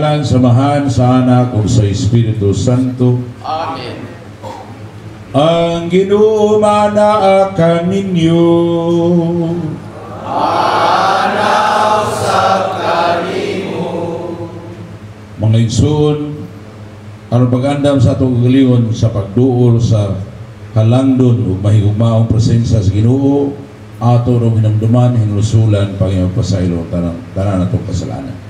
ngalan samahan sa Anak ug sa Espiritu Santo. Amen. Ang Ginoo manaa kaninyo. Anaw sa kanimo. Mga igsoon, aron pag-andam sa atong kagalingon sa pagduol sa halangdon ug mahigugmaong presensya sa Ginoo, ato ro hinamduman hinulusulan Panginoon pasaylo tanan atong kasalanan.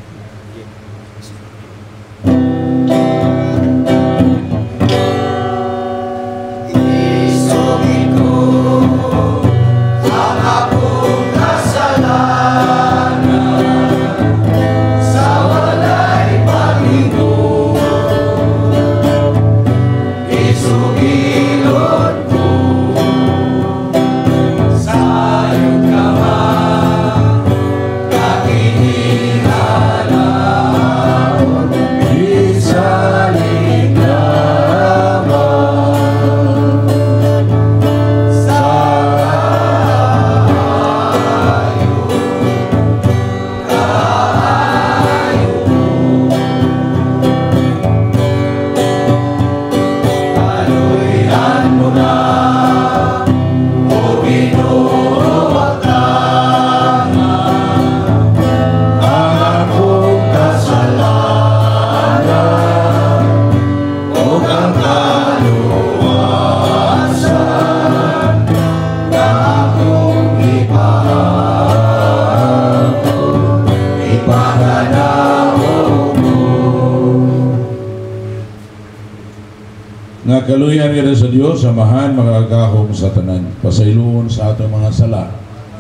Nga kaluyan kita sa Dios samahan makagahom sa tanan pasayloon sa atong mga sala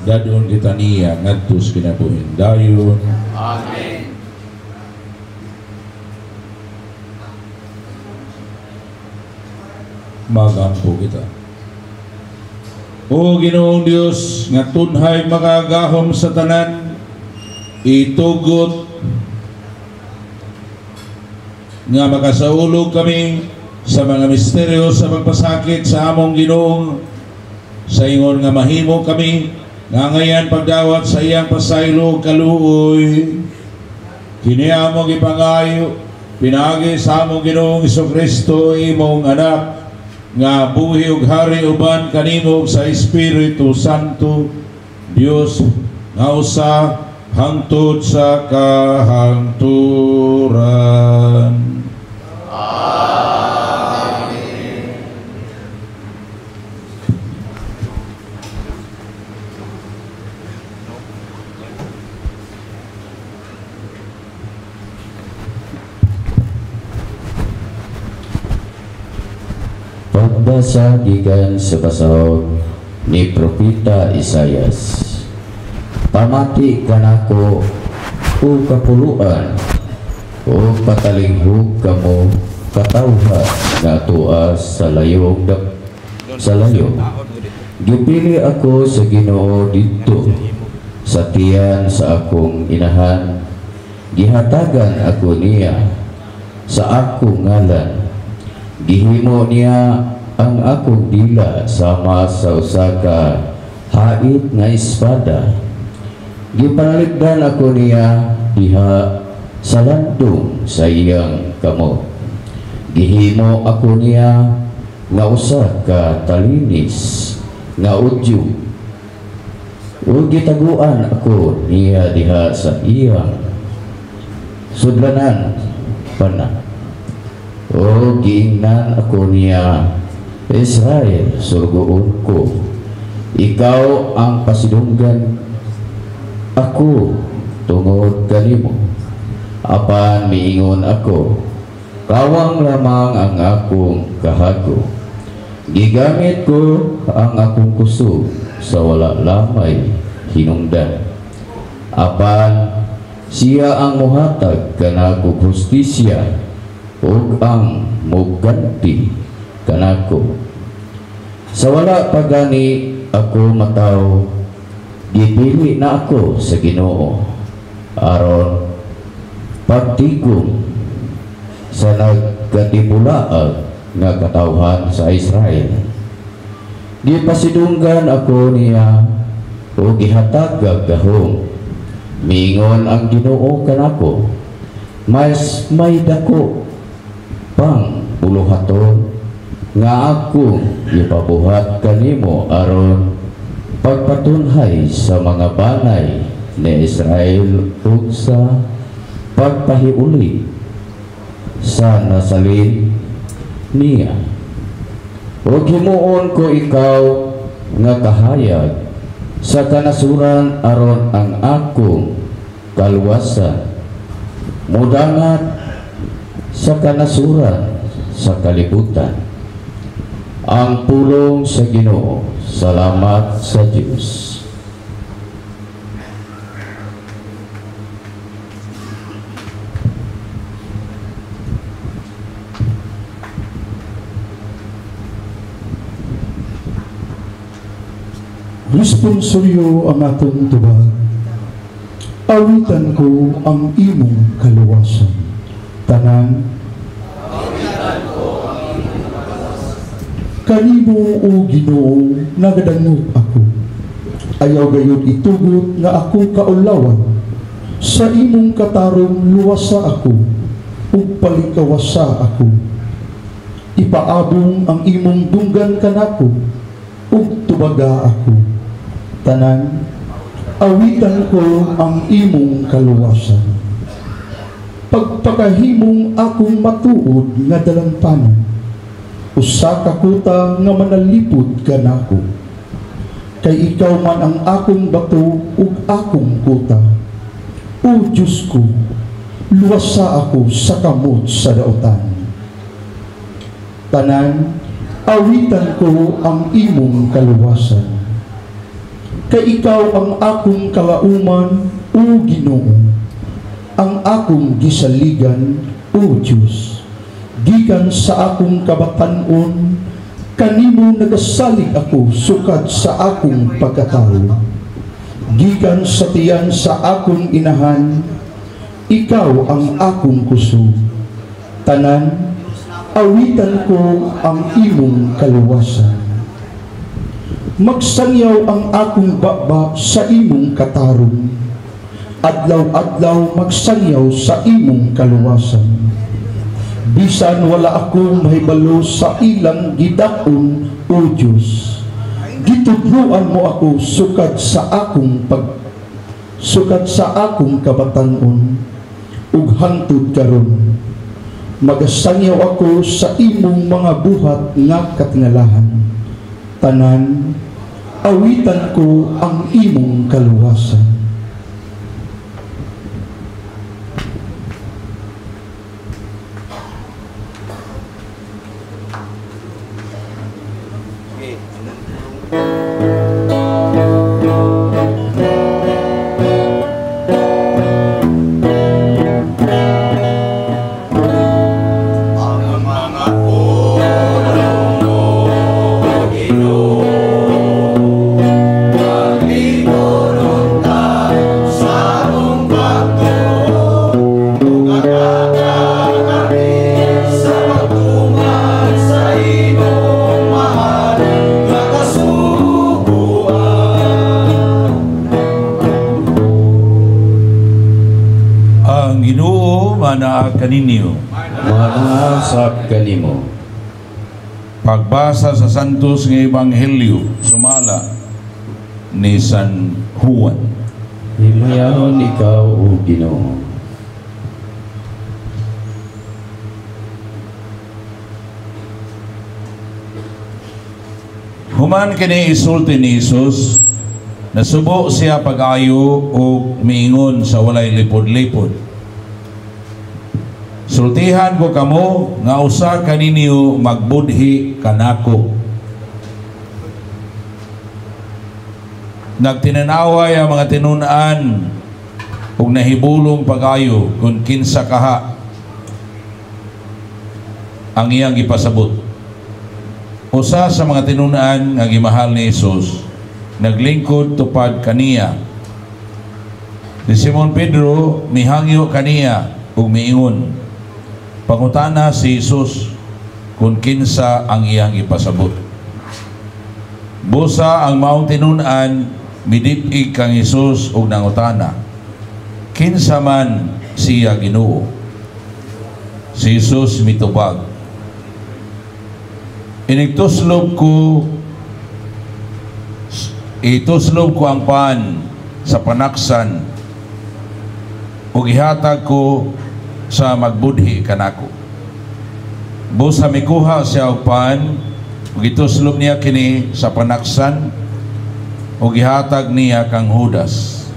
dadon kita niya ngadto sa kinabuhi dayon. Amen. Magampo kita. O Ginoong Dios nga tunhay makagahom sa tanan itugot nga makasaulog kami sa mga misteryo sa pagpasakit sa among Ginoong sa ingon nga mahimo kami nga ngayon pagdawat sa iyang pasaylo kaluoy kini among ipangayo pinagi sa among Ginoong Jesucristo imong anak nga buhi ug hari uban kanimo sa Espiritu Santo Dios nga usa hangtod sa kahangturan. Pagbasa gikan sa basahon ni Propeta Isayas. Pamati kanako o kapuluan o patalinghog kamo katawha nga tuas sa layog sa layog. Gipili ako sa Ginoo didto sa tiyan sa akong inahan. Gihatagan ako niya sa akong ngalan. Gihimo niya ang akong dila sama sa usa ka hait nga espada. Gipanaligdan ako niya diha sa landong sa iyang kamot. Gihimo ako niya nga usa ka talinis nga udyo. O gitaguan ako niya diha sa iyang sudlanan pana. O giingnan ako niya, Israel, surgoon ko. Ikaw ang pasidunggan ako tungod kanimo. Apan miingon ako, kawang lamang ang akong kahago. Gigamit ko ang akong kusog sa wala lamay hinungdan. Apan siya ang muhatag kanako hustisya ug ang muganti kanako. Sa wala pagani ako mataw, gipili na ako sa Ginoo aron pagtigom sa nagkatibulaag nga katawhan sa Israel. Gipasidunggan ako niya o gihatag gahom. Mingon ang Ginoo kanako, mas may dako pang buluhaton nga ako ipabuhat kanimo aron pagpatunhay sa mga banay ni Israel ug sa pagpahiuli sa nasalin niya. Ug himuon ko ikaw nga kahayag sa kanasuran aron ang akong kaluwasan mudangat sa kanasuran sa kalibutan. Ang pulong sa Ginoo. Salamat sa Diyos. Responsoryo ang atong tubag. Awitan ko ang imong kaluwasan. Tanan. Kanimo o Ginoo nagadangog ako. Ayaw gayud itugot nga ako kaulawan. Sa imong katarong luwasa ako ug palikawasa ako. Ipaabong ang imong dunggan kanako ug tubaga ako. Tanan, awitan ko ang imong kaluwasan. Pagpakahimong akong matuod nga dalampanan, usa ka kuta nga manalipod kanako. Kay ikaw man ang akong bato ug akong kuta. O Diyos ko, luwasa ako sa kamot sa daotan. Tanan, awitan ko ang imong kaluwasan. Kay ikaw ang akong kalauman, o Ginoo, ang akong gisaligan, o Diyos. Gikan sa akong kabatanon, kanimo nagasalig ako sukad sa akong pagkatao. Gikan sa tiyan sa akong inahan, ikaw ang akong kusog. Tanan, awitan ko ang imong kaluwasan. Magsangyaw ang akong baba sa imong katarong. Adlaw-adlaw magsangyaw sa imong kaluwasan. Bisan wala ako mahibalo sa ilang gidakon, o Diyos. Gitudluan mo ako sukad sa akong kabatanon ug hangtod karon. Magasangyaw ako sa imong mga buhat nga katingalahan. Tanan, awitan ko ang imong kaluwasan. Kaninyo manasab kanimo. Pagbasa sa Santos nga Ebanghelyo sumala ni San Juan. Himayahon ikaw, o Ginoo. Human kini isulti ni Jesus, nasubo siya pag-ayo o miingon sa walay lipod-lipod. Sultihan ko kamo nga usa kaninyo magbudhi kanako. Nagtinanaway ang mga tinunan ug nahibulong pag-ayo kung kinsa kaha ang iyang ipasabot. Usa sa mga tinunan nga gimahal ni Jesus naglingkod tupad kaniya. Si Simon Pedro mihangyo kaniya ug miingon. Pangutana si Jesus kung kinsa ang iyang ipasabot. Busa ang maong tinunan midip-ig kang Jesus ug nangutana, kinsa man siya Ginoo? Si Jesus mitubag. Ituslob ko ang pan sa panaksan ug ihatag ko sa magbudhi kanako. Busa mikuha siya og pan ug ituslob niya kini sa panaksan ug ihatag niya kang Judas,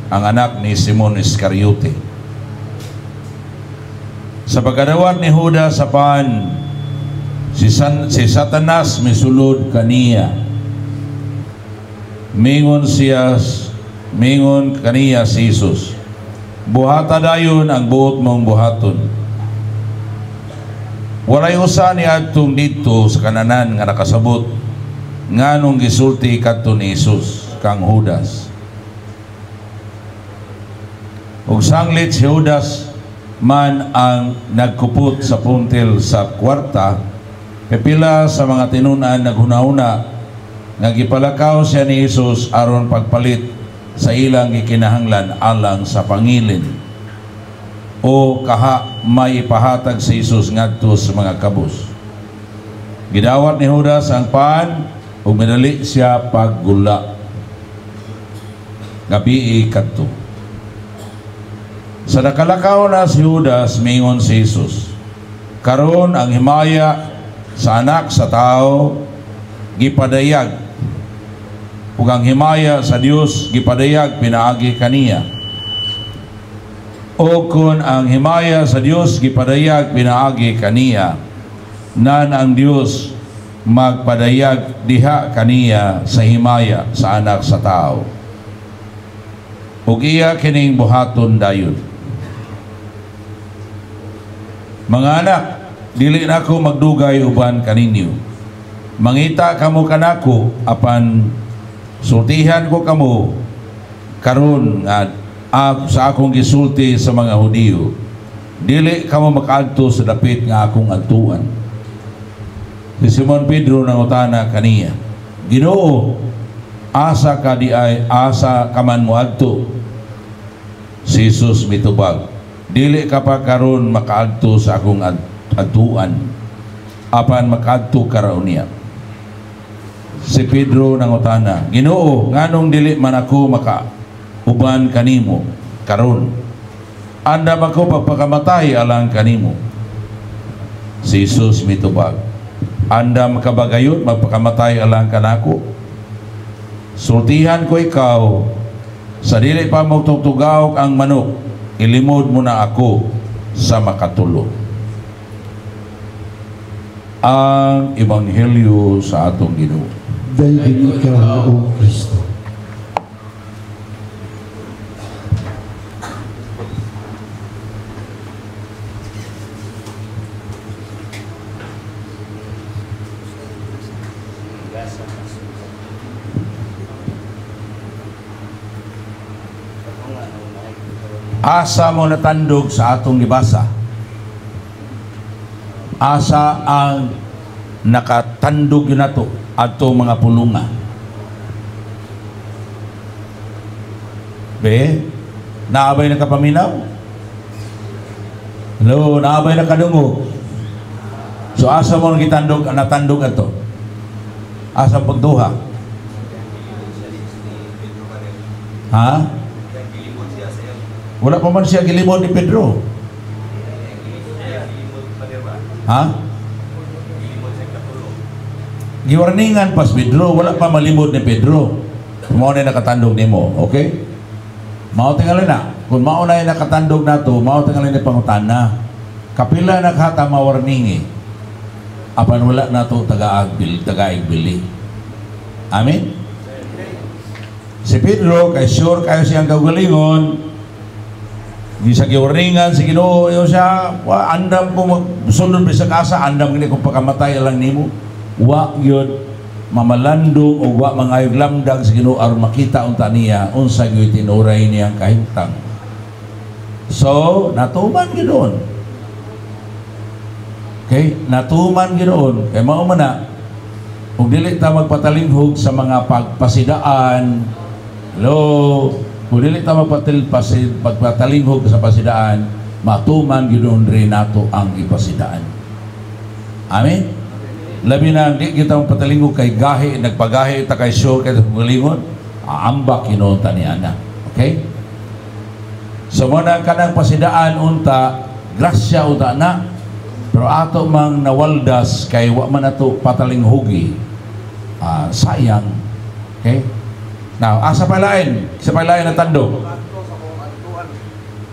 ang anak ni Simon Iscariote. Sa pagkadawat ni Judas sa pan, si Satanas misulod kaniya. Mingon kaniya si Jesus, buhata dayon ang buot mong buhaton. Walay usa ni adtong dito sa kananan nga nakasabot nganong gisulti kadto ni Jesus kang Judas. Ug sanglit si Judas man ang nagkupot sa puntel sa kwarta, pipila sa mga tinunan naghuna-una nga gipalakaw siya ni Jesus aron pagpalit sa ilang gikinahanglan alang sa pangilin o kaha may ipahatag si Jesus ngadto sa mga kabus. Gidawat ni Judas ang pan ug minali siya paggula. Gabi kadto. Sa nakalakaw na si Judas, mingon si Jesus, karon ang himaya sa anak sa tao gipadayag ug ang himaya sa Dios gipadayag pinaagi kaniya. O kun ang himaya sa Dios gipadayag pinaagi kaniya, nan ang Dios magpadayag diha kaniya sa himaya sa anak sa tao. Ug iya kining buhaton dayon. Mga anak, dili na ako magdugay uban kaninyo. Mangita kamo kanako apan sultihan ko kamo karon nga sa akong gisulti sa mga Hudiyo. Dili kamo makaadto sa dapit nga akong adtuan. Si Simon Pedro nangutana kaniya, Ginoo, asa ka di ay asa ka man moadto? Si Jesus mitubag, dili ka pa karon makaadto sa akong adtuan apan makaadto karon niya. Si Pedro nangutana, Ginoo, nganong dili man ako makauban kanimo karon? Andam ako pagpakamatay alang kanimo. Si Jesus mitubag, andam ka ba gayud magpakamatay alang kanako? Sultihan ko ikaw, sa dili pa mo tugtugaw ang manok, ilimod mo na ako sa makatulog. Ang Ebanghelyo sa atong Ginoo. Dayon ikaw, O Kristo. Asa mo natandog sa atong gibasa? Asa ang nakatandog yun nato ato mga pulunga? Be, naabay na kapaminaw? Hello, naabay na kadungog? So asa mo natandog ato? Asa pagduha? Ha? Wala pa man siya gilimod ni Pedro. Ha? Giwarningan pas Pedro, wala pa malimod ni Pedro. Mao na nakatandog nimo, okay? Mao tingali na. Kung mao na nakatandog nato, mao tingali ni pangutana. Kapila naghata mawarningi. Apan wala nato tagaigbili. Amen. Si Pedro kay sure kayo siyang kagalingon. Di sa giwarningan si Ginoo yo siya, andam ko magsunod sa kasa, andam gini kung pagkamatay lang nimo. Wa gyud mamalandong o wa mangayog lamdag si Ginoo aron makita unta niya unsa gyud tinuray niyang kahimtang. So natuman ginoon. Okay, natuman ginoon kay mao man na ug dili ta magpatalinghog sa mga pagpasidaan. Hello, kung dili ta magpatalinghog sa pasidaan, matuman ginoon rin nato ang ipasidaan. Amen. Labi na di kita patalingog kay gahi, nagpagahi ta kay sure kay palingon, aambak ginoon ta niana. Okay? So muna kanang pasidaan unta grasya unta na, pero ato mang nawaldas kay wa man ato patalinghugi. Sayang. Okay? Now, sa palain na tandog.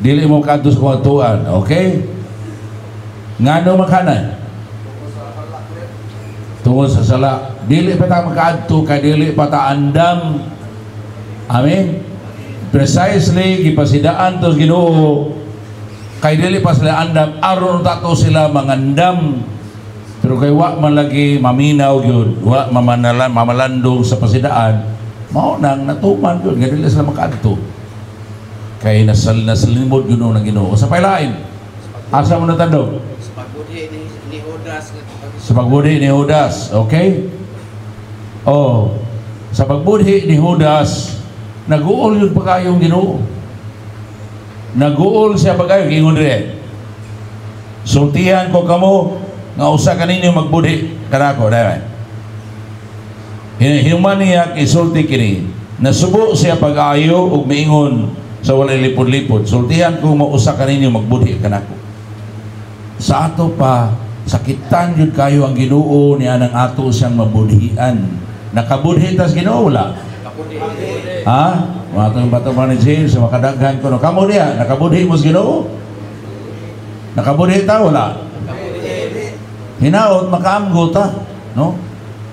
Dili mo kadto sa kuwatuan, okay? Ngano makanan? Tungod sa sala. Dili pa ta makadto kay dili pa ta andam. Amen. Precisely gipasidaan tos Ginoo kay dili pa sila andam aron tato sila mangandam. Pero kay wa man lagi maminaw gyud, wa mamalandong sa pasidaan, mao nang natuman gyud nga dili sila makadto. Kay nasalimod yun ng Ginoo. Sa pailain, asa mo natandog? Sa pagbudi ni Judas. Sa pagbudi ni Judas, okay? Sa pagbudi ni Judas, nag-uol yun pa kayong Ginoo. Nag-uol siya pa kayo, ingon rin. Sultihan ko kamo, nga usa ka ninyo magbudi, kanako, dahil. Hinuman niya, isulti kini. Nasubo siya pag-ayo, ug miingon, sa walay lipod-lipod, sultihan ko mausa ka ninyo magbudhi kanako. Sa ato pa, sakitan yun kayo ang Ginoo niya ng ato siyang mabudhian. Nakabudhi tas Ginoo wala? Ha? Mga itong bato man ni James, makadaghan ko, kamo niya, nakabudhi mo sa Ginoo? Nakabudhi ta wala? Hinaot, makaamgo ta, no?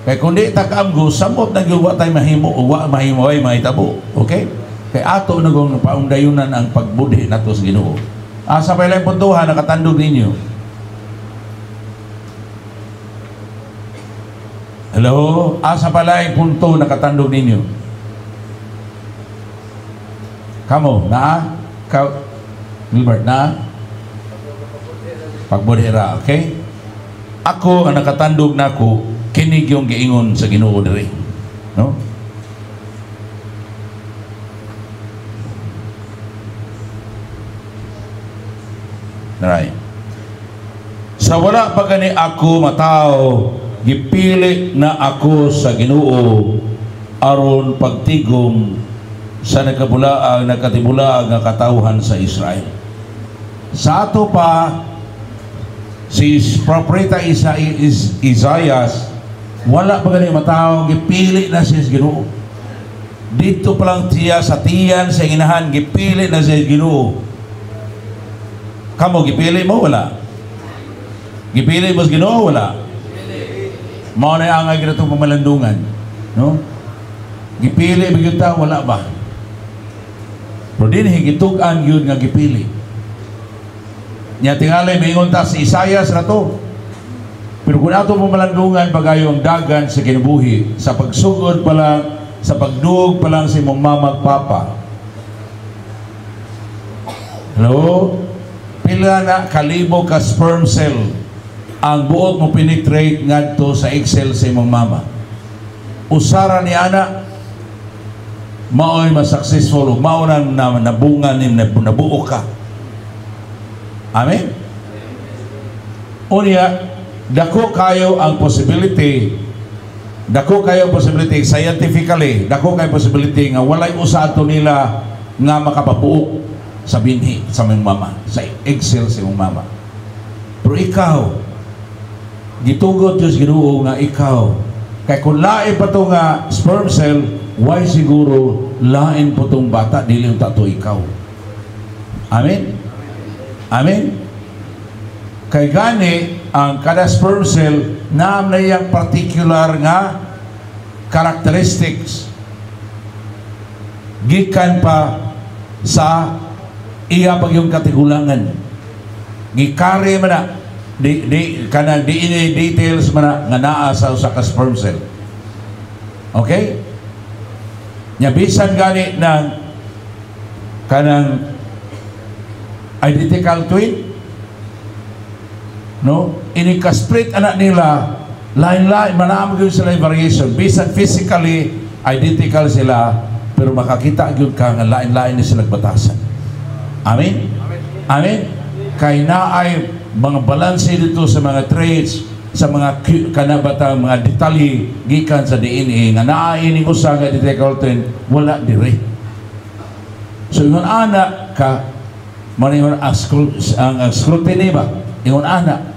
Kaya kung di ta kaamgo, samot na yung wa tayo mahimo o wa mahimo ay mahitabo. Okay? Kay ato nagong paundayunan ang pagbudhi nato sa Ginoo. Sa pailang puntuhan nakatandog ninyo. Hello? Sa pailang punto nakatandog ninyo. Kamo, na? Gilbert, na? Pagbudhi ra, okay? Ako ang nakatandog nako, kinig yung giingon sa Ginoo diri. No? Right. Sa wala pa gani ako matao, gipili na ako sa Ginoo aron pagtigom sa nagkatibulaang nga katawhan sa Israel. Sa ato pa si propeta Isaias, wala pa gani matao, gipili na siya sa Ginoo. Dito pa lang siya sa tiyan sa inahan, gipili na siya sa Ginoo. Kamo, gipili mo? Wala. Gipili mo sa Ginoo? Wala. Mao na ang agad itong pamalandungan. No? Gipili mo yun ta? Wala ba? Pero din higitugan yun nga gipili. Nya tingalay, maingon ta si Isaias na to. Pero kung ato pamalandungan, bagayong dagan sa kinabuhi, sa pagsugod pa lang, sa pagduog pa lang sa imong mamagpapa. Hello? Pila na kalibo ka sperm cell ang buot mo penetrate ngadto sa egg cell sa imong mama. Usara ni ana mao'y mas-successful, mao nang nabunga ni nabuo ka. Amen? Unya, dako kayo ang possibility, scientifically, dako kayo possibility nga walay usa ato nila nga makapabuok sa binhi sa mong mama, sa egg cell sa mong mama. Pero ikaw, gitugod Diyos Ginoo nga ikaw, kay kung lain pa to nga sperm cell, why siguro lain po tong bata, dili yung tato ikaw. Amen? Amen? Kay gani, ang kada sperm cell, naam na yung particular nga characteristics. Gikan pa sa iya pag yung katigulangan. Gikari man na, kanang DNA details man na, nga naa sa ka sperm cell. Okay? Nyabisan gani ng kanang identical twin, no? Ini-ka-split anak nila, lain-lain, manaam yun sila yung variation. Bisan physically, identical sila, pero makakita yun ka nga lain-lain na sila batasan. Amen? Amen? kay naay mga balanse dito sa mga traits, sa mga kanabatang mga detalye gikan sa DNA nga naay ning usa nga difficulty wala dire. So ingon ana ka maningon ang scrutiny ba? Ingon ana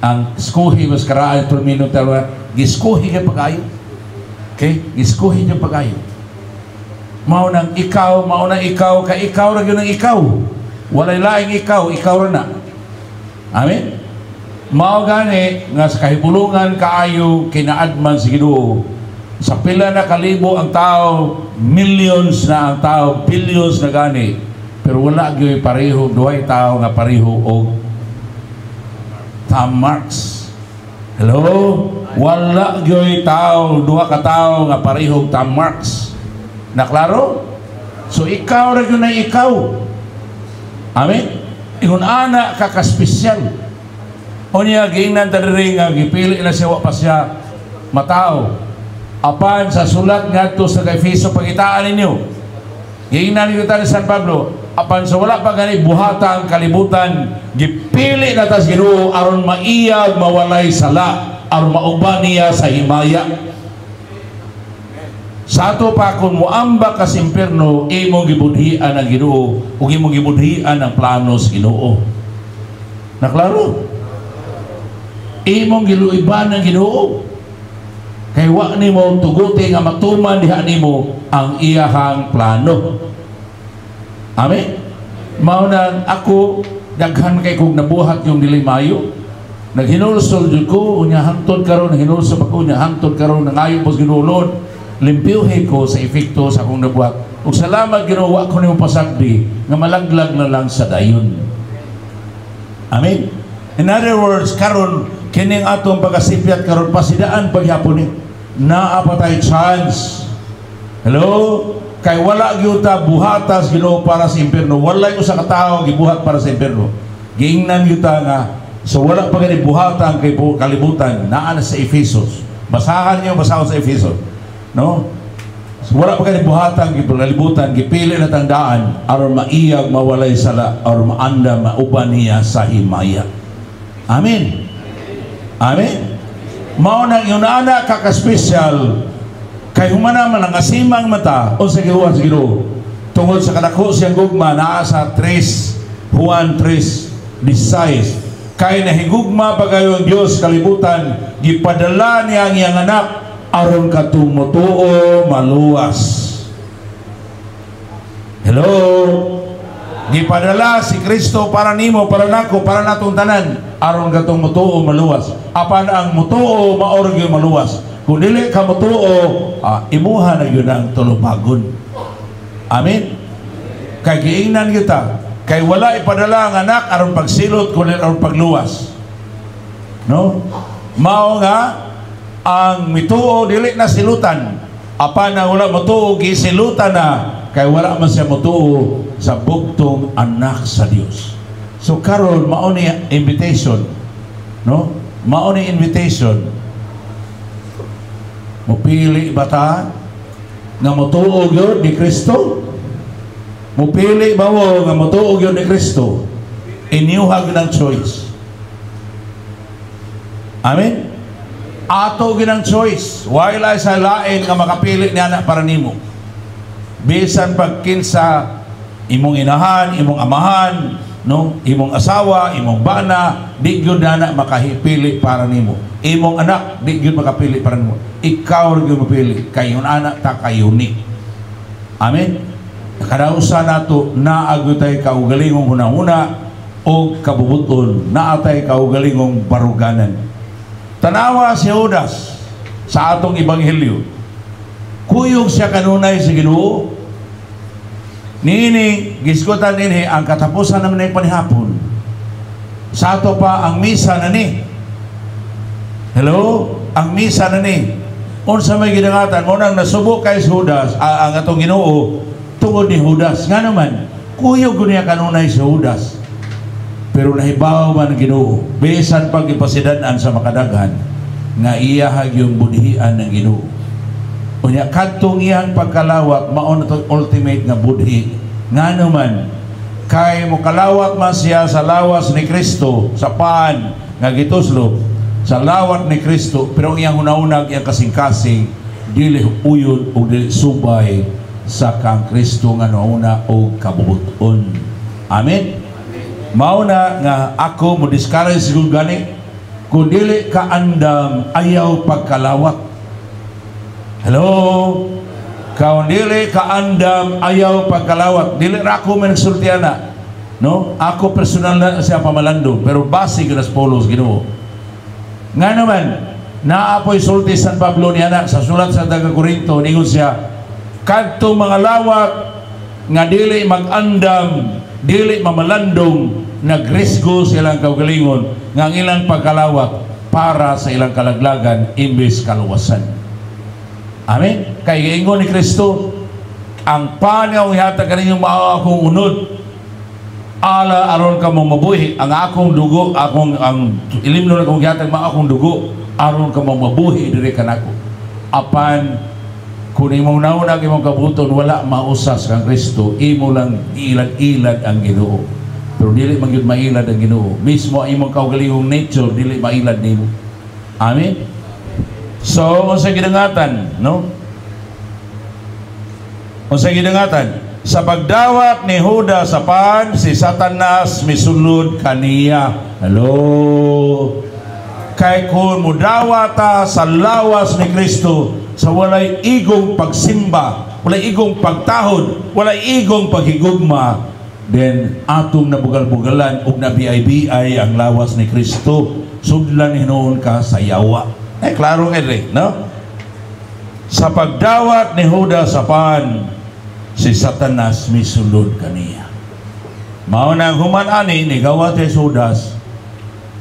ang skuhi mas karaan termino talwa giskuhi ka pagayo. Okay? Giskuhi ka pagayo. Mao nang ikaw ka ikaw ra gyud ang ikaw. Walay laing ikaw ra na. Amen. Mao gani nga sa kahibulungan kaayo kinaadman sa Ginoo. Sa pila na kalibo ang tao, millions na ang tao, billions na gani. Pero wala gyud pareho duhay tao nga pareho og thumb marks. Hello? Wala gyud tao, duha ka tao nga pareho og thumb marks. Naklaro? So ikaw ra gyud na ikaw. Amen. Ingon ana ka ka-special. Unya giingnan diri nga gipili na siya wa pa siya matao. Apan sa sulat ngadto sa Efeso pagitaan ninyo. Giingnan niyo ta ni San Pablo, apan sa wala pa gani buhatang kalibutan, gipili na tas Ginoo aron maiyag mawalay sala, aron mauban niya sa himaya. Sa ato pa kung muamba ka sa impyerno, imong gibudhian ang Ginoo ug imong gibudhian ang plano sa Ginoo. Naklaro? Imong giluiban ang Ginoo. Kay wa nimo tuguti nga matuman diha nimo ang iyahang plano. Amen. Mao nang ako daghan kay kog nabuhat yung dili mayo. Naghinulsol jud ko unya hangtod karon naghinulsol ako unya hangtod karon nangayo pos ginulod. Limpyuhin ko sa efekto sa akong nabuhat. Ug salamat ginawa ko nimo pasagdi nga malaglag na lang sa dayon. Amen. In other words, karon kining atong pagasipiat karon pasidaan paghapon ni naa pa tay chance. Hello? Kay wala gyud ta buhatas Ginoo para sa impierno. Wala usa ka tawo gibuhat para sa impierno. Giingnan gyud ta nga so wala pa gani buhatan kay kalibutan naa na sa Efesos. Basahan niyo basahon sa Efesos. No? So, wala pa gani buhatan kalibutan gipili na tandaan aron maiyag mawalay sala aron maanda mauban niya sa himaya. Amen. Amen. Mao nang yunana kaka-special kay humana man ang asimang mata o sa giwa sa Ginoo tungod sa kadako siyang gugma naa sa 3 Juan 3:16 kay nahigugma pagayon Dios kalibutan gipadala niya ang iyang anak aron katumutuo maluwas. Hello? Gipadala si Kristo para nimo, para nako, para natong tanan aron katong mutuo maluwas. Apan ang mutuo maorog yung maluwas. Kung dili ka mutuo, imuha na yun ang tulumagon. Amen. Kay giingnan kita, kay wala ipadala ang anak aron pagsilot kundi aron pagluwas. No? Mao nga ang mituo dili na silutan. Apan ang wala mutuo gisilutan na kay wala man siya mutuo sa bugtong anak sa Dios. So karon mao ni invitation, no? Mao ni invitation. Mupili ba ta nga mutuo gyud ni Kristo? Mupili ba mo nga mutuo gyud ni Kristo? Inyuhag ng choice. Amen. Ato ginang choice. Wala sa lain nga makapili ni anak para nimo. Bisan pagkinsa imong inahan, imong amahan, no, imong asawa, imong bana, di gyud na makahipili para nimo. Imong anak di gyud makapili para nimo. Ikaw ra gyud mapili kay yung anak ta kay unique. Amen. Kadausa nato naagyo tay kaugalingong hunahuna o kabubuton, naatay kaugalingong baruganan. Tanawa si Judas sa atong ebanghelyo. Kuyog siya kanunay sa Ginoo. Nini gisgutan ini ang katapusan naman ng panihapon. Sa ato pa ang misa na ni. Hello? Ang misa na ni. Unsa may ginangatan mo nang nasubok kay Judas ang atong Ginoo tungod ni Judas. Nga naman, kuyog niya kanunay si Judas. Pero nahibaw man ang Ginoo. Bisan pag ipasidanan sa makadaghan nga iyahag yung budhian ng Ginoo. Unya kadtong iyang pagkalawak mao na ultimate nga budhi. Nga naman kay mukalawat man siya sa lawas ni Kristo, sa paan nga gituslo sa lawat ni Kristo, pero ang iyang hunahunag, iyang kasing-kasing dili uyon o dili subay sa kang Kristo nga nauna o kabubuton. Amen. Mauna nga ako mo discourage siguro gani, kung dili ka andam ayaw pagkalawat. Hello? Kung dili ka andam ayaw pagkalawat. Dili ra ako may nagsultihan na, no? Ako personal na siya pamalando, pero base ko na sa Polos Ginoo. Nga naman, naapoy sulti San Pablo niya na sa sulat sa taga Corinto, ningon siya, kadto mga lawat nga dili mag-andam, dili mamalandong, nagrisgo silang kaugalingon nga ang ilang pagkalawat para sa ilang kalaglagan imbes kaluwasan. Amen. Kay ingon ni Kristo, ang panyaw ihatag kaninyong maawa akong unod, ala aron ka mong mabuhi, ang akong dugo, ang ilimno na kong ihatag maawa akong dugo, aron ka mong mabuhi diri kanako. Apan kung imo nauna imong kabuton, wala mausas kang Kristo, imo lang ilad-ilad ang Ginoo. Pero dili man gyud mailad ang Ginoo. Mismo ang imong kaugalingong nature dili mailad nimo. Amen. So, unsay gidangatan, no? Unsay gidangatan? Sa pagdawat ni Judas sa paan, si Satanas misulod kaniya. Hello? Kay kung mudawata sa lawas ni Kristo, sa walay igong pagsimba, walay igong pagtahod, walay igong paghigugma, then atong nabugal-bugalan ug nabiay-biay ang lawas ni Kristo, sudlan hinoon ka sa yawa. Klaro nga rin, no? Sa pagdawat ni Judas sa paan, si Satanas misulod kaniya. Mao nang human ani ni gawat ni Judas,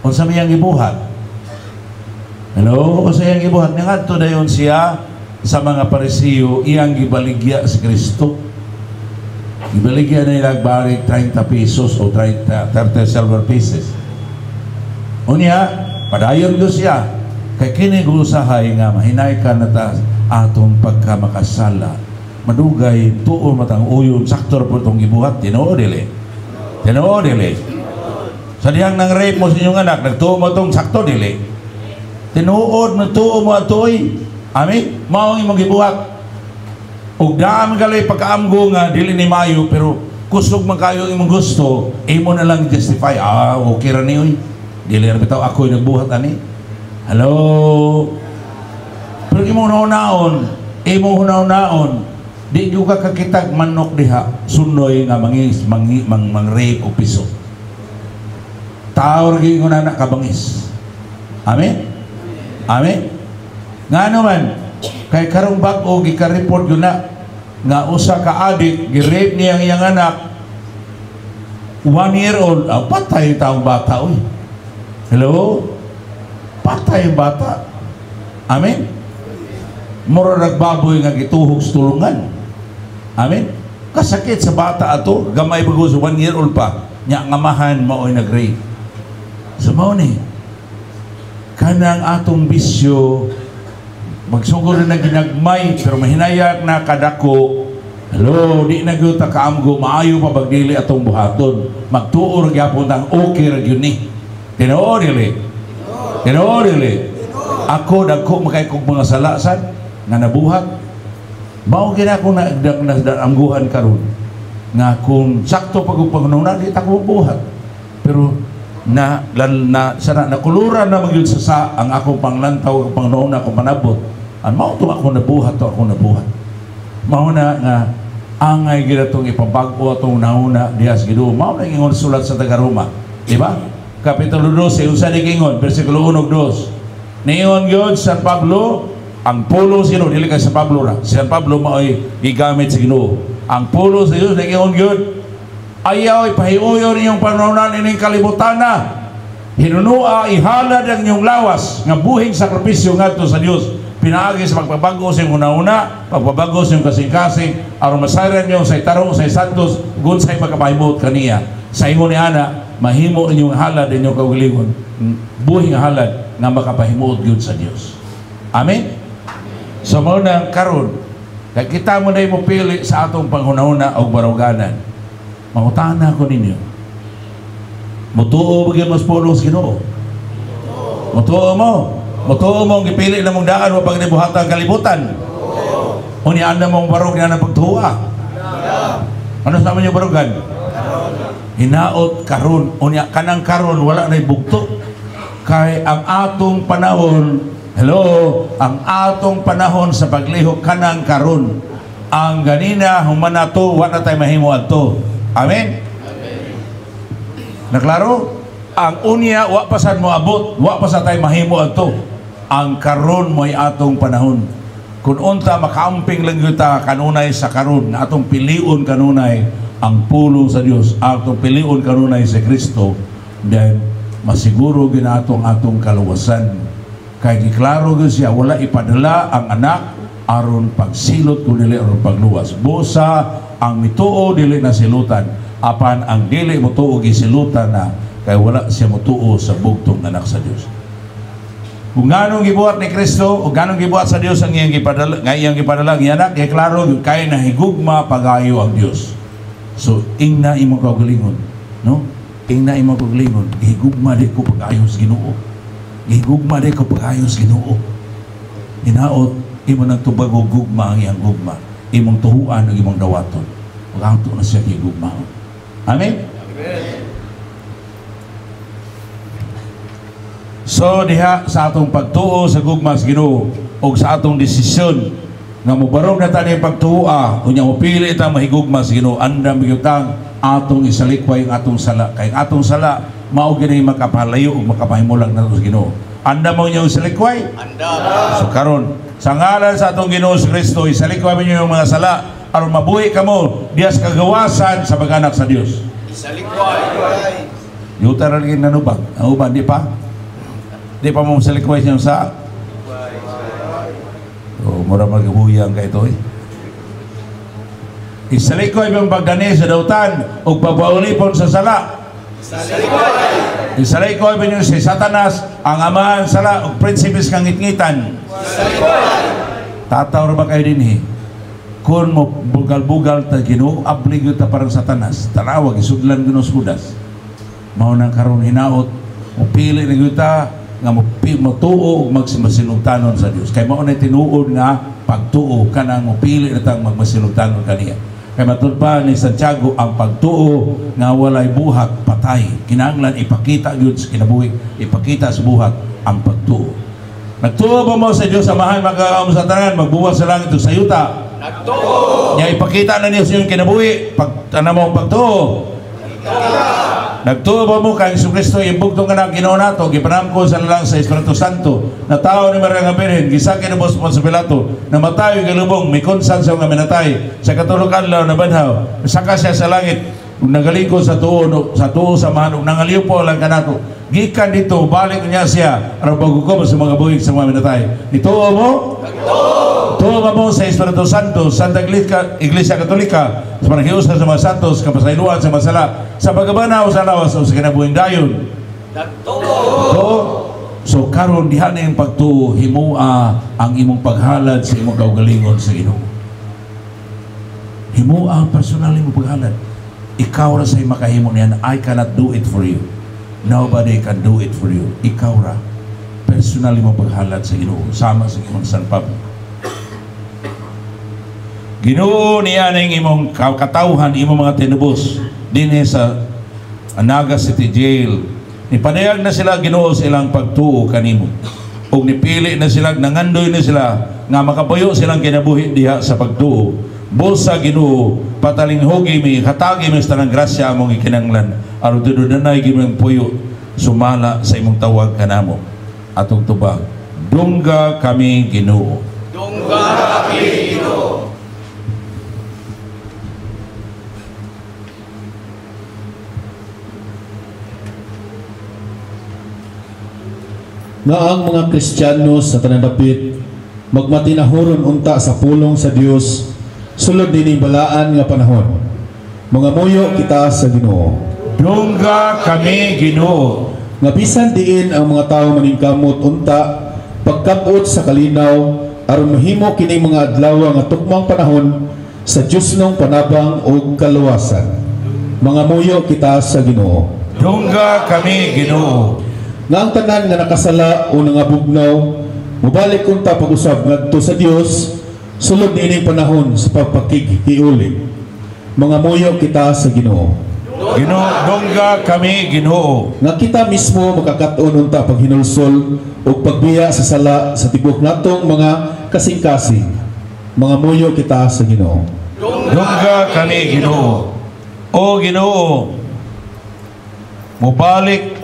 unsa miyang gibuhat? Hello, unsa iyang gibuhat? Ngadto dayon siya sa mga Parisiyo, iyang gibaligya si Kristo. Gibaligya na ilang barik 30 pesos o 30 silver pieces. Unya, padayon do siya. Kay kini gusahay nga mahinay ka na ta atong pagkamakasala, madugay tuon matang uyon saktor po itong gibuhat. Tinoo dili sa dihang nang rape mo sa inyong anak, nagtuo mo itong sakto dili, tinuod nagtuo mo atoy. Amen. Mao imong gibuhat ug daan galay pagkaamgo nga dili ni mayo, pero kusog man kayo imong gusto, imo na lang justify, okay ra ni oy, dili ra bitaw ako nagbuhat ani. Hello? Pero imo hunaon, di juga kakitag manok diha, sunoy nga mang-rape o piso. Tao rin na kabangis. Amen? Amen? Nga naman, kay karong bag-o, gikareport yun na, nga usa ka adik, gi-rape niya ang iyang anak, 1 year old, patay taong bata, uy. Hello? Patay ang bata. Amen? Mura nagbaboy nga gituhog sa tulungan. Amen? Kasakit sa bata ato, gamay bago sa 1 year old pa, nya ngamahan maoy nag-rape. So mao ni, kanang atong bisyo, magsugod na ginagmay, pero mahinayak na kadako. Hello, di na gyud ta kaamgo, maayo pa bagdili atong buhaton. Magtuor gyapon tang okay ra gyud ni. Tinoo dili. Ako dagko makay kog mga salasan nga nabuhat. Mao gina ko na amguhan karon nga kung sakto pag pangununa di ta ko buhat. Pero sana nakuluran na magyud sa ang akong panglantaw ug pangununa ko manabot. An mao to ako nabuhat Mao na nga angay gid atong ipabag-o atong nauna diha sa Ginoo. Mao na ingon sulat sa taga Roma, di ba? Kapitulo 12, unsa di ingon, bersikulo 1 ug 2. Niingon gyud San Pablo, ang pulo sa Ginoo, dili kay San Pablo ra. San Pablo maoy gigamit sa Ginoo. Ang pulo sa Dios niingon gyud, ayaw ipahiuyon inyong panunan ining kalibutan na. Hinunua ihalad ang inyong lawas nga buhing sakripisyo ngadto sa Dios. Pinaagi sa pagpabago sa una, pagpabago sa kasing-kasing, aron masayran niyo sa tarong sa santos, gun sa pagkapahimot kaniya. Sa ingon ni ana, mahimo inyong halad inyong kaugalingon, buhing halad nga makapahimuot gyud sa Dios. Amen. So mao na karon, kay kita mo na mo pili sa atong panghunahuna og baruganan. Mangutana ko ninyo. Mutuo bagay mas pulong sa Ginoo. Mutuo mo. Mutuo mo ang gipili na mong daan mo pag nibuhatan kalibutan. Unyaan na mong barog na pagtuwa. Ano sa amin yung barogan? Hinaot karon. Unya kanang karon wala na bugto. Kay ang atong panahon, ang atong panahon sa paglihok kanang karon. Ang ganina humanato wa na tay mahimo adto. Amen. Naklaro? Ang unya wa pa sad mo abot, wa pa sa tay mahimo adto. Ang karon mo'y atong panahon. Kung unta makaamping lang yuta kanunay sa karon, atong piliun kanunay ang pulong sa Dios, atong piliun kanunay sa Kristo, then masiguro ginatong atong kaluwasan. Kay giklaro gyud siya wala ipadala ang anak aron pagsilot kun dili aron pagluwas. Busa ang mituo dili na silutan, apan ang dili motuo gisilutan na kay wala siya motuo sa bugtong anak sa Dios. Kung ganong gibuhat ni Kristo o ganong gibuhat sa Dios ang iyang gipadala, ang anak, kay klaro kay nahigugma pagayo ang Dios. So ingna imong kaugalingon, no? Ingna imong kaugalingon, higugma di ko pagayo sa Ginoo. Higugma di ko pagayo sa Ginoo. Hinaot imo nang tubag og gugma ang iyang gugma. Imong tuhuan ang imong dawaton. Pagangto na siya higugma. Amen. So diha sa atong pagtuo sa gugma sa Ginoo o sa atong desisyon nga mobarog na tani pagtuo unya mopili ta mahigugma sa Ginoo, andam gyutang atong isalikway ang atong sala. Kay atong sala mao gini makapalayo ug makapahimulang nato sa Ginoo. Andam mo niyo isalikway? Andam. So karon sa ngalan sa atong Ginoo sa Kristo isalikway mo niyo yung mga sala aron mabuhi kamo diha sa kagawasan sa pag-anak sa Dios. Isalikway. Yuta ra lagi nanubag. Ang uban di pa? Di pa mo salikway siyang sa mura magabuyang ka ito isalikway mong pagdani sa dautan o papaulipon sa sala. Isalikway mo si Satanas ang amahan sala o prinsipis kang ngitngitan. Tataw ba kayo din kung mo bugal-bugal ta Ginoo ablig ta parang Satanas tanawag isudlan Ginoo sudas mao nang karon hinaot o pili na yuta nga matuo ug magmasinugtanon sa Dios. Kay mao na tinuod nga pagtuo kanang mopili na tang magmasinugtanon kaniya. Kay matud pa ni Santiago ang pagtuo nga walay buhak patay. Kinahanglan ipakita gyud sa kinabuhi, ipakita sa buhak ang pagtuo. Nagtuo ba mo sa Dios amahan magkaamo sa tanan magbuwas sa langit ug sa yuta? Nagtuo. Nya ipakita na niya sa iyong kinabuhi pag mo pagtuo. Nagtuo ba mo kay Jesucristo yung bugtong ka na Ginoo nato gipanamko sa lalang sa Espiritu Santo na tao ni Maria nga Birhen gisakay na Poncio Pilato namatay og galubong may konsan sa nga minatay sa katulog adlaw na banhaw saka siya sa langit ug nagaliko sa tuo sa mahan ug nangaliw po lang kanato gikan dito balik niya siya aron paghukom sa mga buhig sa mga minatay. Nituo mo? Tuo ba mo sa Espiritu Santo, Santa Iglesia Katolika, sa panahiusan sa mga santos, kapasayloan sa masala, sa pagabanaw sa lawas o sa kinabuhing dayon? Tuo. So karon diha na yung pagtuo, himua ang imong paghalad sa imong kaugalingon sa Ginoo. Himua ang personal imong paghalad. Ikaw ra say makahimo niyan. I cannot do it for you. Nobody can do it for you. Ikaw ra personal imong paghalad sa Ginoo sama sa imong San Pablo. Ginoo niya ng imong katawhan, imong mga tinubos dinhi sa Anaga City Jail. Nipadayag na sila Ginoo sa ilang pagtuo kanimo. Ug nipili na sila, nangandoy na sila nga makapuyo silang kinabuhi diha sa pagtuo. Bulsa Ginoo, patalinghogi mi, hatagi mi sa tanang grasya among ikinanglan. Aron dununay gimong puyo sumala sa imong tawag kanamo. Atong tubag, dungga kami Ginoo. Dungga kami Ginoo. Nga ang mga Kristiyano sa tanadapit magmatinahuron unta sa pulong sa Dios sulod dining balaan nga panahon. Mga muyo kita sa Ginoo. Dungga kami Ginoo. Nga bisan diin ang mga tawo maningkamot unta pagkabot sa kalinaw aron mahimo kining mga adlaw nga tukmang panahon sa Dios nung panabang ug kaluwasan. Mga muyo kita sa Ginoo. Dungga kami, Ginoo. Nga ang tanan nga nakasala o nangabugnaw, mubalik unta pag-usab ngadto sa Dios sulod niining panahon sa pagpakighiuli. Mga muyo kita sa Ginoo. Ginoo, dungga kami, Ginoo. Nga kita mismo makakaton unta paghinulsol o pagbiya sa sala sa tibok natong mga kasing-kasing. Mga muyo kita sa Ginoo. Dungga kami, Ginoo. O Ginoo, mubalik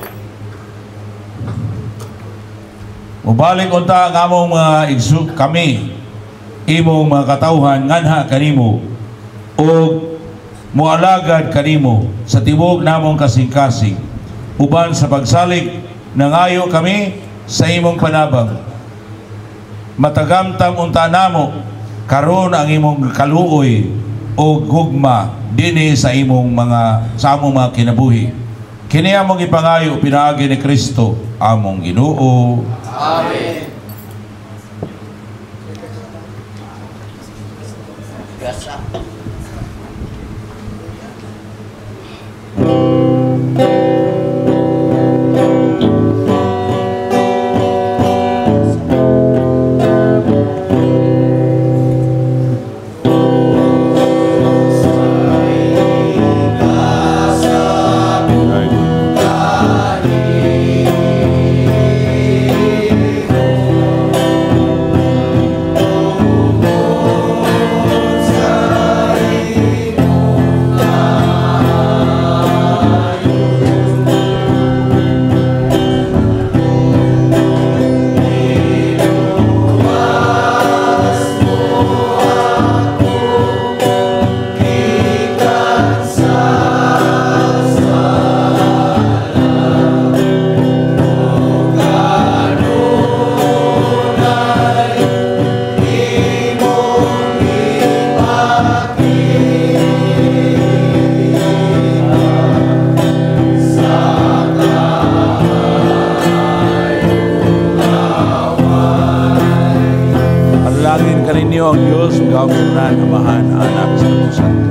unta ang among mga igsug kami, imong mga katawhan nganha kanimo o mualagad kanimo sa tibok namong kasing-kasing uban sa pagsalig nangayo kami sa imong panabang. Matagamtam unta namo karon ang imong kaluoy o gugma dinhi sa among mga kinabuhi. Kini among ipangayo pinaagi ni Kristo among Ginoo. Amen. Gasa. Panalangin kaninyo ang Diyos, Gawin Amahan, Anak, sa Santo.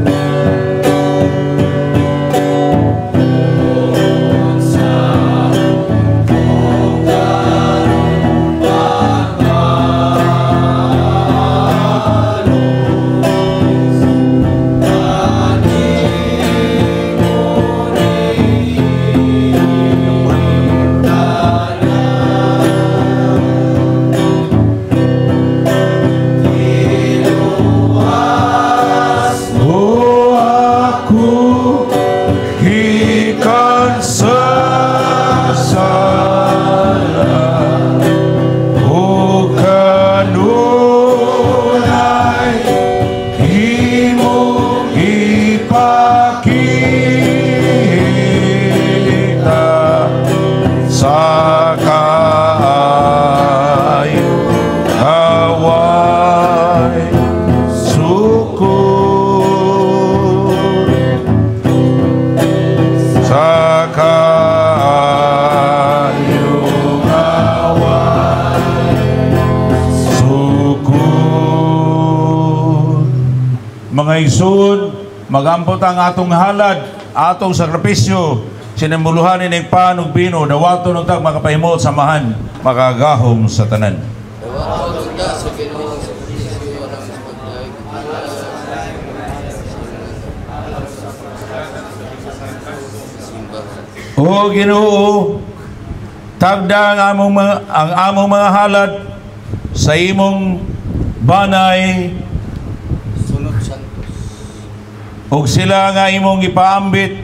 Mga igsoon, magampot ang atong halad, atong sakripisyo, sinimuluhan ni pan ug bino, dawaton ug tag makapahimot samahan, makagahom sa tanan. Dawaton ta sa Ginoo sa Kristo ang pagdayeg. O Ginoo, tagda ang among mga halad sa imong banay ug sila nga imong ipaambit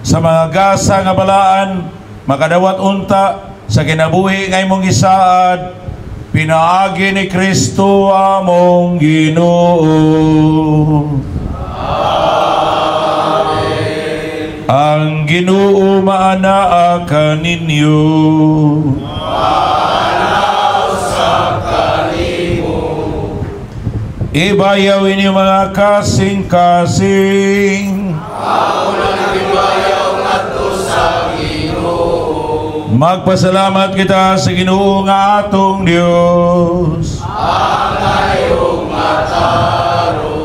sa mga gasa nga balaan, makadawat unta sa kinabuhi nga imong gisaad, pinaagi ni Kristo among Ginoo. Amen. Ang Ginoo maanaa kaninyo. Ibayaw inyo mga kasing-kasing. Ako nang ibayaw ngadto sa Ginoo. Magpasalamat kita sa Ginoo nga atong Dios. Ang ayong mataro.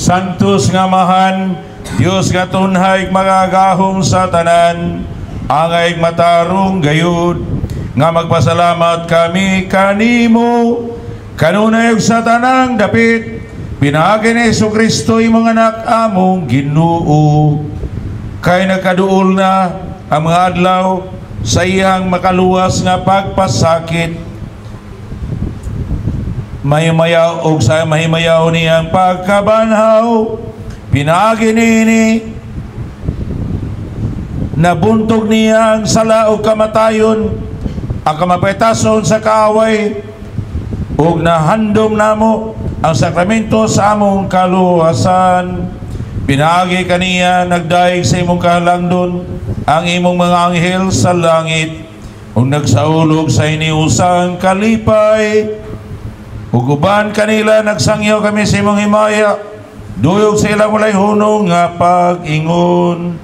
Santos nga mahan, Dios nga tunhay magagahom sa tanan, angay matarong gayud, nga magpasalamat kami kanimo, kanunay sa tanang dapit, pinaagi ni Jesucristo imong anak among Ginoo. Kay nagkaduol na ang mga adlaw sa iyang makaluwas nga pagpasakit, mahimayaw og sa mahimayaw niyang pagkabanhaw, pinaagi niini nabuntog niya ang sala o kamatayon, ang kamapetason sa kaaway, ug nahandom namo ang sakramento sa among kaluwasan. Pinaagi kaniya nagdaig sa imong kahalangdon ang imong mga anghel sa langit, ug nagsaulog sa iniusang kalipay, ug uban kanila nagsangyaw kami sa imong himaya, duyog sa ilang walay hunong nga pag-ingon.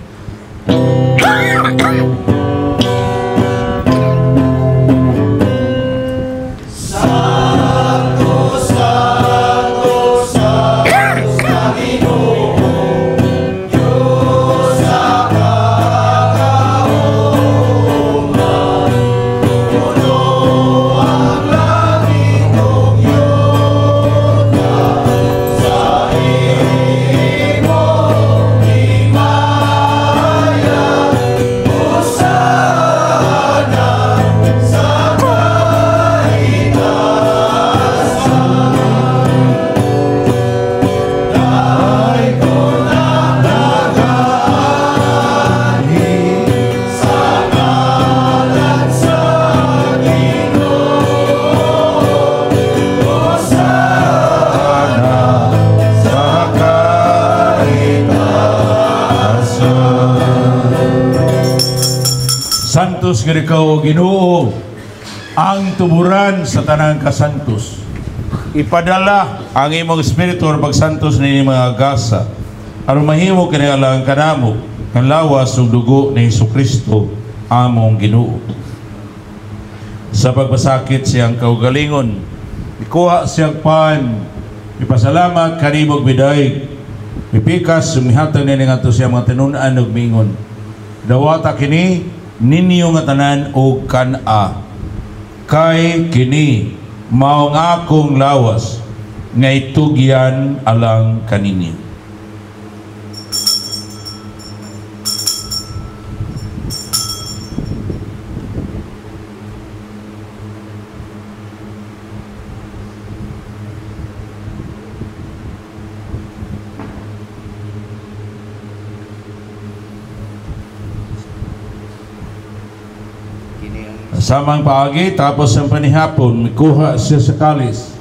Santos nga ikaw, Ginoo, ang tuburan sa tanang kasantos. Ipadala ang imong espiritu o pagsantos ni mga gasa, aron mahimo kanilang kanamo ang lawas ug dugo ni Jesucristo among Ginoo. Sa pagpasakit siyang kaugalingon, ikuha siyang pan, ipasalamat kanimog biday, ipikas sumihatag ni nga to siya mga tinunan ug mingon, dawata kini ninyo nga tanan o kana, kay kini maong akong lawas nga itugyan alang kaninyo. Samang paagi, tapos ang panihapon, mikuha siya sa kalis.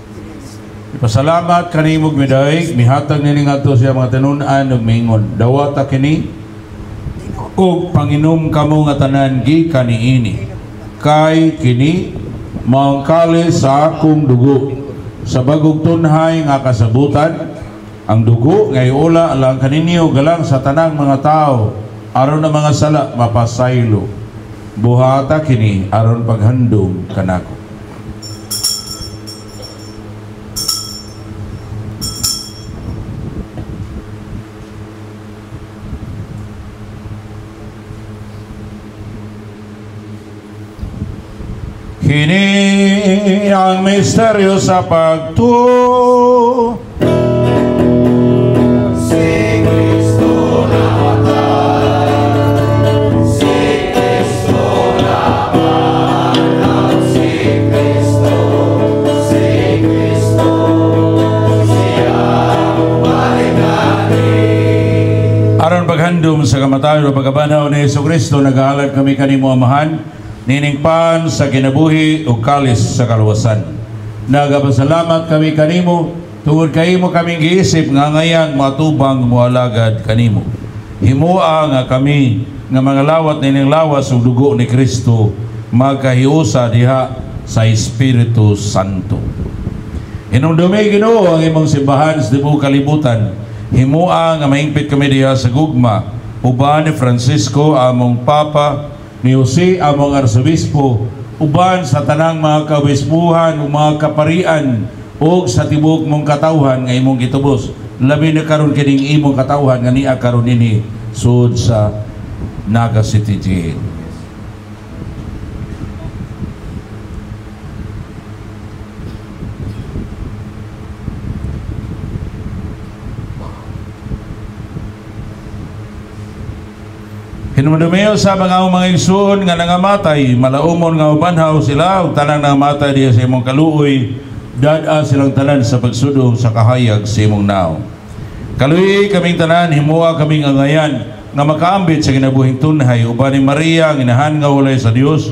Ipasalamat kanimog midaig, mihatag nini nga to siya mga tanunan ug mingon, dawata kini ug panginom kamo nga tanan gikan niini, kay kini maong kalis sa akong dugo, sa bagog tunhay nga kasabutan, ang dugo nga iula lang kaninyo galang sa tanang mga tao, aron na mga sala mapasaylo. Buhata kini aron paghandom kanako. Kini ang misteryo sa pagtuo, paghandom sa kamatayon o pagkabanaw ni Jesucristo, nag-aalad kami kanimo amahan, nining pan sa kinabuhi o kalis sa kaluwasan. Nagapasalamat kami kanimo, tungod kaimo kaming giisip nga ngayang matubang mualagad kanimo. Himua nga kami nga mga lawat nining lawas o dugo ni Kristo magkahiusa diha sa Espiritu Santo. Inumdumi Ginoo ang imong simbahan sa tibuok kalibutan. Himua nga mahingpit kami diha sa gugma, uban ni Francisco among Papa, ni Jose among Arsobispo, uban sa tanang mga kabispuhan o mga kaparian ug sa tibok mong katawhan nga imong gitubos. Labi na karon kining imong katawhan nga niya karon ini sud sa Naga City Jail. Hinumadumayo sa mga igsoon nga nangamatay, malaumon nga ubanhaw sila ug tanang nangamatay diha sa imong kaluoy, dad-a silang tanan sa pagsudong sa kahayag sa imong naw. Kaluoy kaming tanan, himuwa kaming angayan nga makaambit sa kinabuhing tunhay, uban ni Maria ang inahan nga walay sa Dios,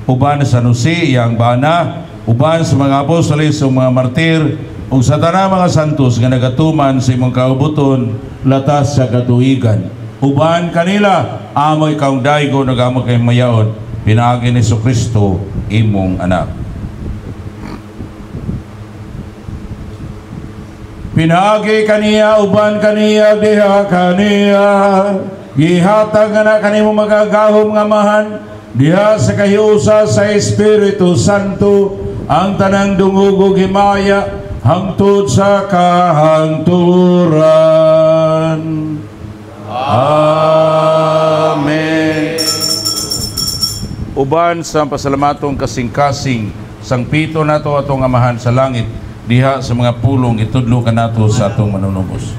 uban sa Jose iyang bana, uban sa mga apostoles ug mga martir, ug sa tanang mga santos nga nagatuman sa imong kaubuton latas sa katuigan. Uban kanila amoy kaong daygo nagamo kay mayaon, pinaagi ni Jesucristo imong anak. Pinaagi kaniya, uban kaniya, diha kaniya, gihatag na kanimo magagahom nga mahan, diha sa kahiusa sa Espiritu Santo, ang tanang dungog himaya, hangtod sa kahangturan. Amen. Uban sa pasalamatong kasing-kasing sang pito nato atong amahan sa langit, diha sa mga pulong itudlo ka nato sa atong manunubos.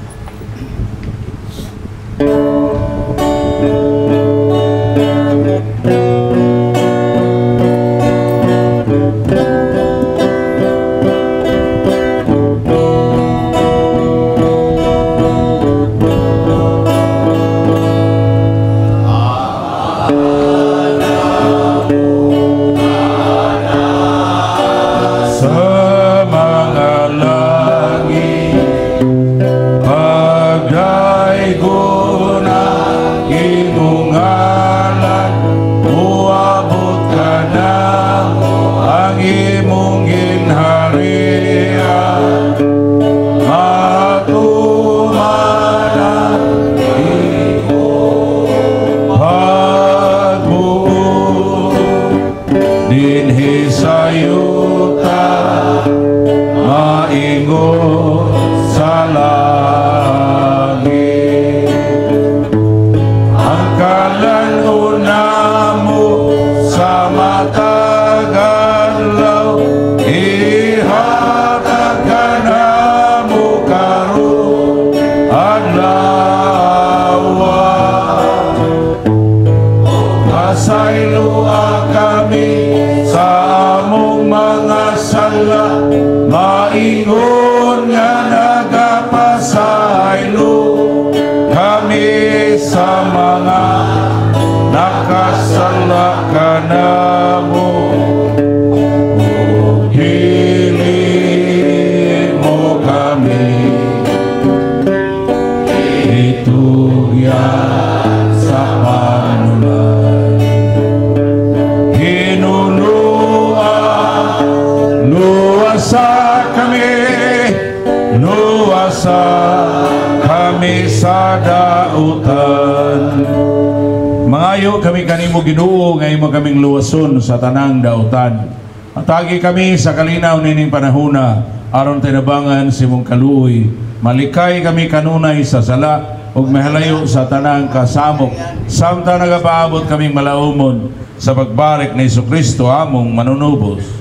Mangayo kami kanimo Ginoo nga imo kaming luwason sa tanang dautan. Atagi kami sa kalinaw nining panahona aron tinabangan si imong kaluoy. Malikay kami kanunay sa sala ug mahalayo sa tanang kasamok. Samtang nagapaabot kaming malaumon sa pagbarik ni Jesucristo among manunubos.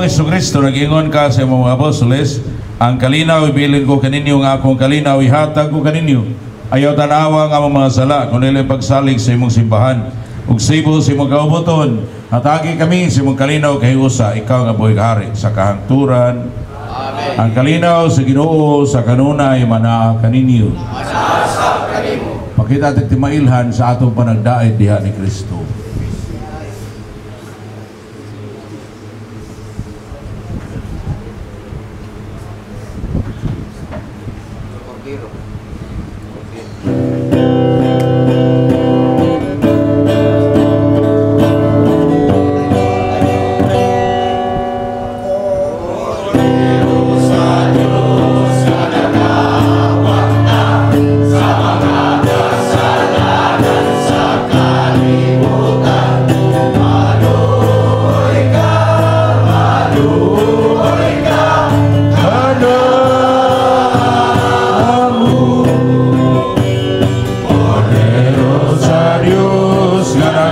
Jesucristo, nag-ingon ka sa mga apostoles, ang kalinaw ibilin ko kaninyo, nga akong kalinaw ihatag ko kaninyo. Ayaw tanawa nga mga sala, kung nila'y pagsalig sa imong simbahan, ug sibo sa imong kaubuton, hatagi kami sa imong kalinaw kay usa, ikaw nga buhay kahari sa kahangturan. Amen. Ang kalinaw sa Ginoo sa kanunay mana kaninyo. Pakita at timailhan sa atong panagdaid diha ni Kristo. Cordero.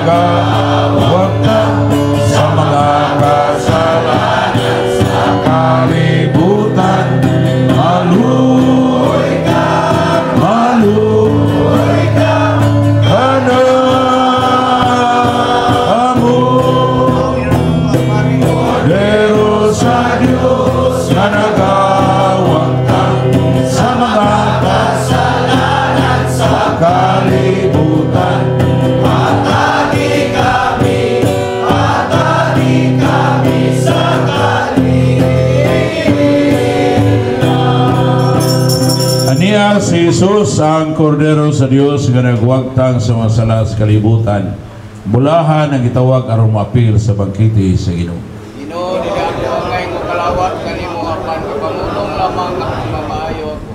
nagawagtan sa mga kasalanan sa kalibutan. Maluoy ka kanamo, Kordero sa Diyos na nagawagtan sa mga kasalanan sa kalibutan. Patagi kami sa Aniya si Jesus ang Kordero sa Diyos nga nagwagtang sa mga sala sa kalibutan. Bulahan ang gitawag aron mapil sa bangkite sa Ginoo. Ginoo, di ako ngay mo kalawat kanimo apan kapamulong lamang ang mamaayo ako.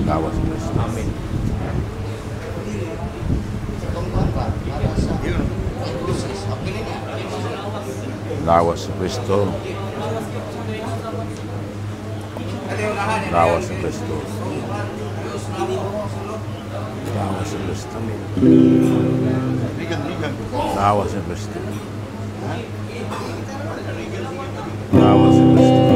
Lawas sa Kristo. Amen. Lawas sa Kristo. Lawas sa Kristo. Lawas sa Kristo. Lawas sa Kristo. Lawas sa Kristo.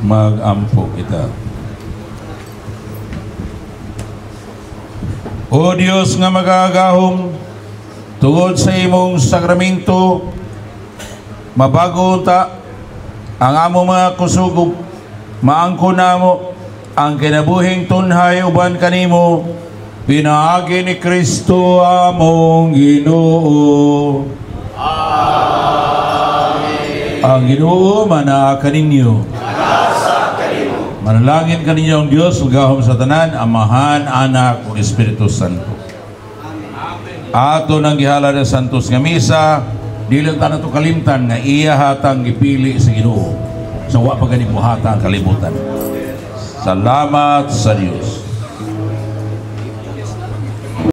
Magampo kita. O Dios nga magagahom, tungod sa imong sakramento, mabago ta ang amo mga kusugop, maangko namo ang kinabuhing tunhay uban kanimo, pinaagi ni Kristo among Ginoo. Amen. Ang Ginoo manaa kaninyo. Manalangin kaninyo ang Diyos, magahom sa tanan, Amahan, Anak, ug Espiritu Santo. Ato nang gihala ng Santos nga misa, dili ta nato kalimtan nga iya hatang gipili sa Ginoo. Sa wa pa gani buhata ang kalibutan. Salamat sa Dios.